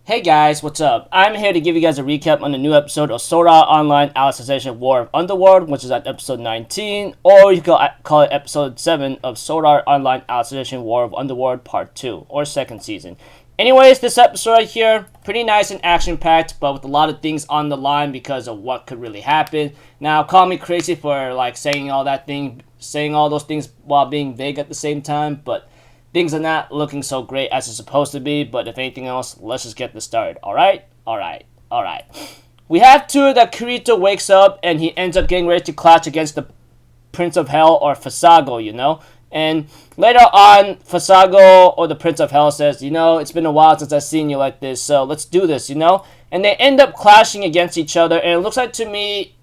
Hey guys, what's up? I'm here to give you guys a recap on the new episode of Sourdough Online Alicization War of Underworld, which is at episode 19, or you could call it episode 7 of Sourdough Online Alicization War of Underworld Part 2, or second season. Anyways, this episode right here, pretty nice and action-packed, but with a lot of things on the line because of what could really happen. Now, call me crazy for saying all those things while being vague at the same time, but things are not looking so great as it's supposed to be, but if anything else, let's just get this started, alright? Alright. We have two that Kirito wakes up and he ends up getting ready to clash against the Prince of Hell, or Fasago, And later on, Fasago, or the Prince of Hell, says, it's been a while since I've seen you like this, so let's do this, And they end up clashing against each other, and it looks like to me,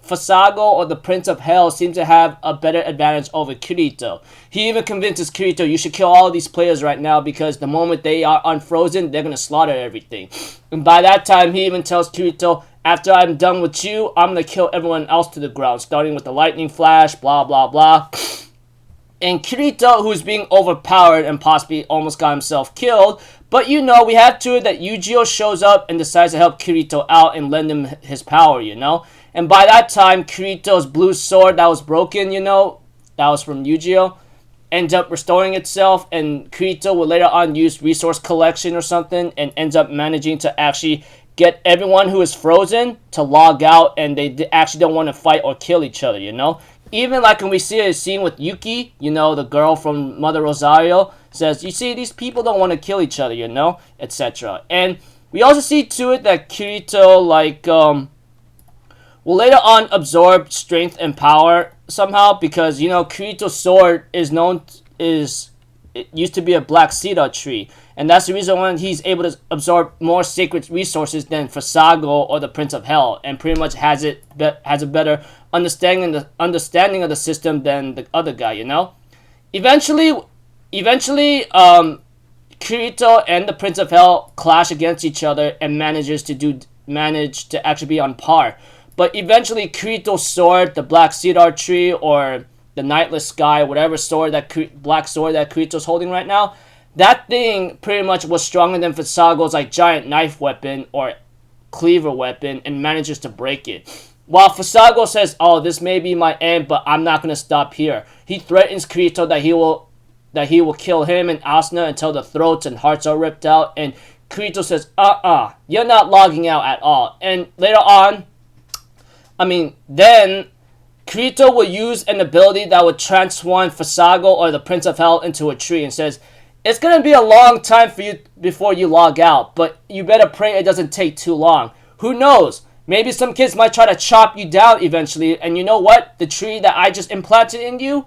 Fasago, or the Prince of Hell, seems to have a better advantage over Kirito. He even convinces Kirito, you should kill all these players right now because the moment they are unfrozen, they're going to slaughter everything. And by that time, he even tells Kirito, after I'm done with you, I'm going to kill everyone else to the ground, starting with the lightning flash, blah, blah, blah. And Kirito, who's being overpowered and possibly almost got himself killed, but we have to that Yujiro shows up and decides to help Kirito out and lend him his power, And by that time, Kirito's blue sword that was broken, that was from Yujiro, ends up restoring itself, and Kirito will later on use resource collection or something, and ends up managing to actually get everyone who is frozen to log out, and they actually don't want to fight or kill each other, Even when we see a scene with Yuki, the girl from Mother Rosario, says, you see, these people don't want to kill each other, etc. And we also see to it that Kirito, will later on absorb strength and power somehow, because, Kirito's sword it used to be a black cedar tree. And that's the reason why he's able to absorb more sacred resources than Fasago or the Prince of Hell, and pretty much has a better understanding of the system than the other guy, Eventually, Kirito and the Prince of Hell clash against each other and manage to actually be on par. But eventually, Kirito's sword, the black cedar tree, or the nightless sky, whatever black sword that Kirito's holding right now, that thing pretty much was stronger than Fasago's giant knife weapon or cleaver weapon, and manages to break it. While Fasago says, oh, this may be my end, but I'm not going to stop here. He threatens Kirito that he will kill him and Asuna until the throats and hearts are ripped out, and Kirito says, you're not logging out at all. And later on, then Kirito will use an ability that would transform Fasago or the Prince of Hell into a tree, and says, it's going to be a long time for you before you log out, but you better pray it doesn't take too long. Who knows? Maybe some kids might try to chop you down eventually, and you know what? The tree that I just implanted in you,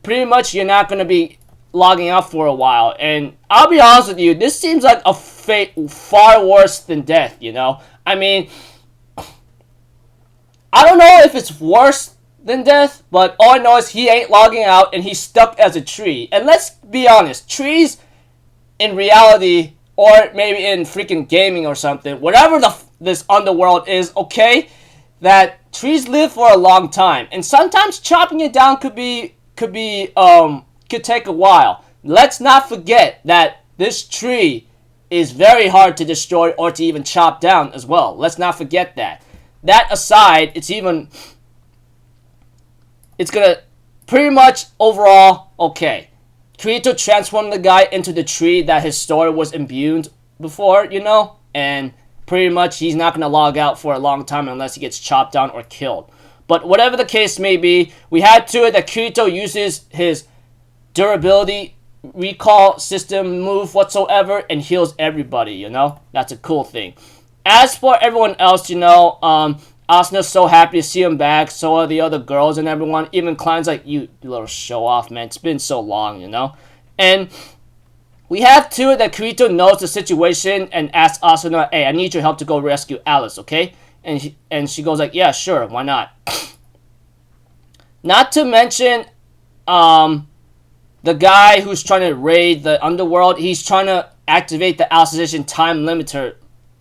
pretty much you're not going to be logging out for a while. And I'll be honest with you, this seems like a fate far worse than death, I don't know if it's worse than death, but all I know is he ain't logging out and he's stuck as a tree. And let's be honest, trees in reality, or maybe in freaking gaming or something, whatever this underworld is, okay, that trees live for a long time, and sometimes chopping it down could take a while. Let's not forget that this tree is very hard to destroy or to even chop down as well. Let's not forget that. That aside, it's gonna pretty much overall okay. Kirito transformed the guy into the tree that his story was imbued before, and pretty much he's not gonna log out for a long time unless he gets chopped down or killed. But whatever the case may be, we had to it that Kirito uses his durability recall system move whatsoever and heals everybody, That's a cool thing. As for everyone else, Asuna's so happy to see him back, so are the other girls and everyone. Even Klein's like, you little show off, man. It's been so long, And we have to that Kirito knows the situation and asks Asuna, hey, I need your help to go rescue Alice, okay? And she goes like, yeah, sure, why not? Not to mention, the guy who's trying to raid the underworld, he's trying to activate the Alicization time limiter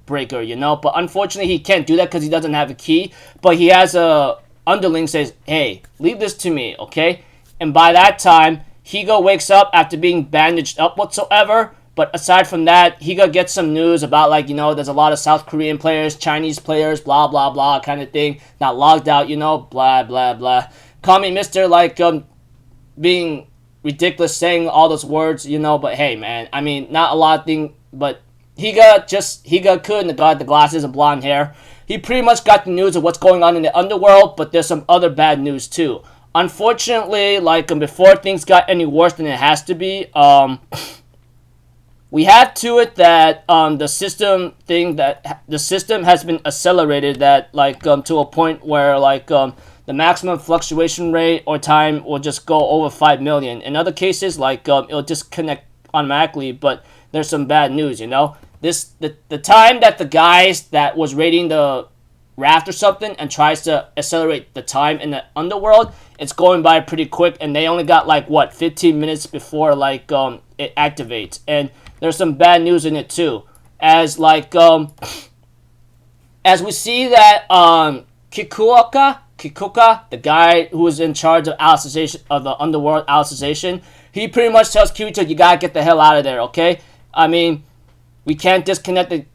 breaker, but unfortunately he can't do that because he doesn't have a key. But he has a underling says, hey, leave this to me, okay? And by that time, Higo wakes up after being bandaged up whatsoever, But aside from that, he gonna get some news about, like, there's a lot of South Korean players, Chinese players, blah, blah, blah, kind of thing, not logged out, blah, blah, blah. Call me Mr. like, being ridiculous saying all those words, but hey, man, I mean, not a lot of things, but Higa could, and the glasses and blonde hair. He pretty much got the news of what's going on in the underworld, but there's some other bad news too. Unfortunately, like, before things got any worse than it has to be, we have to it that the system has been accelerated, that like to a point where like the maximum fluctuation rate or time will just go over 5 million. In other cases, like it'll disconnect automatically, but there's some bad news, the time that the guys that was raiding the raft or something and tries to accelerate the time in the underworld, it's going by pretty quick, and they only got like 15 minutes before like it activates. And there's some bad news in it too, as like as we see that Kikuka, the guy who was in charge of Alicization, of the Underworld Alicization, he pretty much tells Kirito, you gotta get the hell out of there, okay? I mean, we can't disconnect the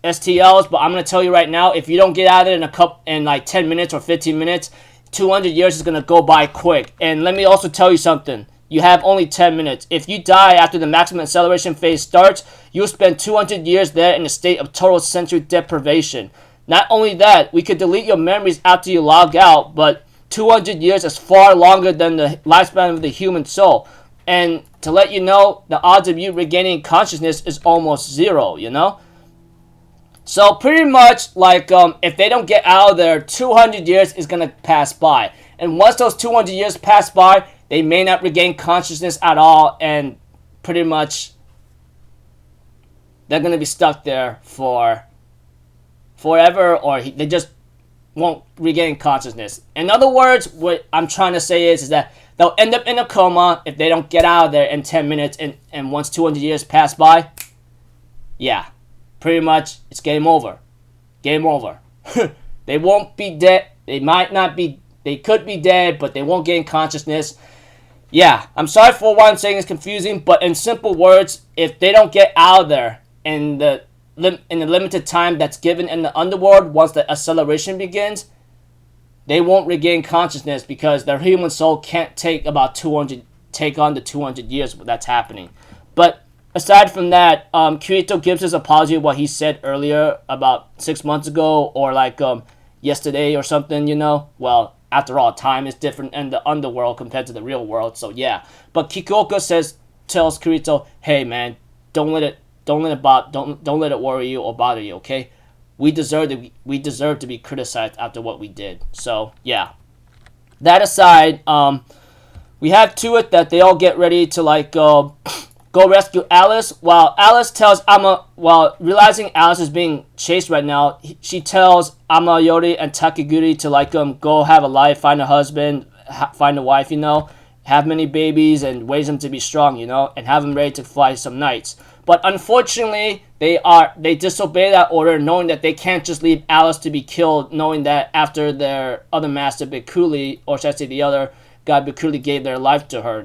STLs, but I'm gonna tell you right now, if you don't get out of it in like 10 minutes or 15 minutes, 200 years is gonna go by quick. And let me also tell you something. You have only 10 minutes. If you die after the maximum acceleration phase starts, you'll spend 200 years there in a state of total sensory deprivation. Not only that, we could delete your memories after you log out, but 200 years is far longer than the lifespan of the human soul. And to let you know, the odds of you regaining consciousness is almost zero, So pretty much, like, if they don't get out of there, 200 years is going to pass by. And once those 200 years pass by, they may not regain consciousness at all, and pretty much they're going to be stuck there for forever, or they just won't regain consciousness. In other words, what I'm trying to say is that they'll end up in a coma if they don't get out of there in 10 minutes, and once 200 years pass by, yeah, pretty much it's game over. Game over. They won't be dead. They might not be, they could be dead, but they won't gain consciousness. Yeah, I'm sorry for what I'm saying is confusing, but in simple words, if they don't get out of there in the limited time that's given in the underworld, once the acceleration begins, they won't regain consciousness because their human soul can't take on the 200 years that's happening. But aside from that, Kirito gives his apology of what he said earlier about 6 months ago, or like yesterday or something, Well, after all, time is different in the underworld compared to the real world, so yeah. But Kikuoka tells Kirito, hey man, don't let it worry you or bother you, okay? We deserve to be criticized after what we did. So yeah. That aside, we have to it that they all get ready to like go rescue Alice. While Alice tells while realizing Alice is being chased right now, she tells Amayori and Takeguri to like go have a life, find a husband, find a wife, have many babies and raise them to be strong, and have them ready to fly some nights. But unfortunately, they disobey that order, knowing that they can't just leave Alice to be killed, knowing that after their other master Bikuli, or should I say the other guy Bikuli, gave their life to her,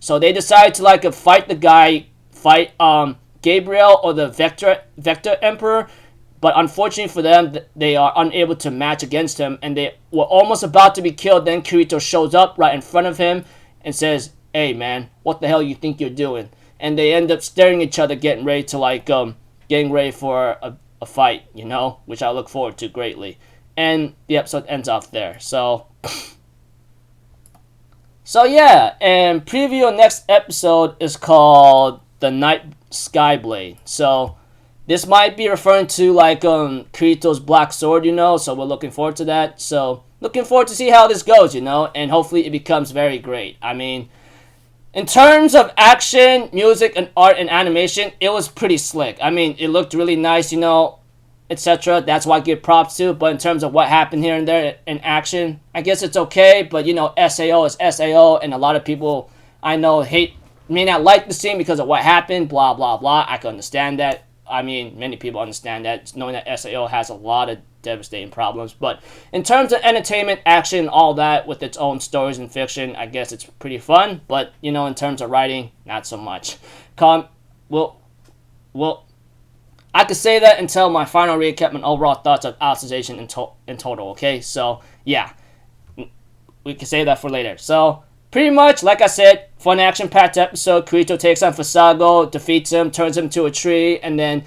So they decide to like fight Gabriel or the Vector Emperor. But unfortunately for them, they are unable to match against him, and they were almost about to be killed. Then Kirito shows up right in front of him and says, hey man, what the hell you think you're doing? And they end up staring at each other, getting ready for a fight, which I look forward to greatly. And the episode ends off there. So yeah, and preview of next episode is called The Night Skyblade. So this might be referring to like Kirito's black sword, so we're looking forward to that. So looking forward to see how this goes, and hopefully it becomes very great. I mean, in terms of action, music, and art and animation, it was pretty slick. I mean, it looked really nice, etc. That's why I give props to. But in terms of what happened here and there in action, I guess it's okay. But, SAO is SAO, and a lot of people I know may not like the scene because of what happened, blah, blah, blah. I can understand that. I mean, many people understand that, knowing that SAO has a lot of devastating problems. But in terms of entertainment, action, all that, with its own stories and fiction, I guess it's pretty fun. But, in terms of writing, not so much. will I could say that until my final recap and overall thoughts of Alicization in total, okay? So, yeah. We can save that for later. So, pretty much, like I said, fun action-packed episode. Kirito takes on Fusago, defeats him, turns him to a tree, and then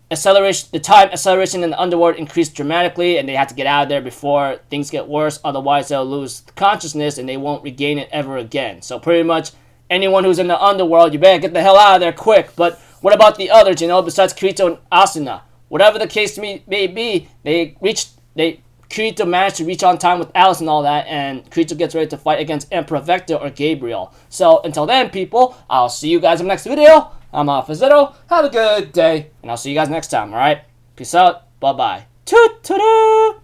the time acceleration in the Underworld increased dramatically, and they have to get out of there before things get worse. Otherwise, they'll lose consciousness, and they won't regain it ever again. So, pretty much, anyone who's in the Underworld, you better get the hell out of there quick. But what about the others, besides Kirito and Asuna? Whatever the case may be, Kirito managed to reach on time with Alice and all that, and Kirito gets ready to fight against Emperor Vector or Gabriel. So, until then, people, I'll see you guys in the next video. I'm Alicization. Have a good day, and I'll see you guys next time, alright? Peace out. Bye-bye. Toot-toot-toot!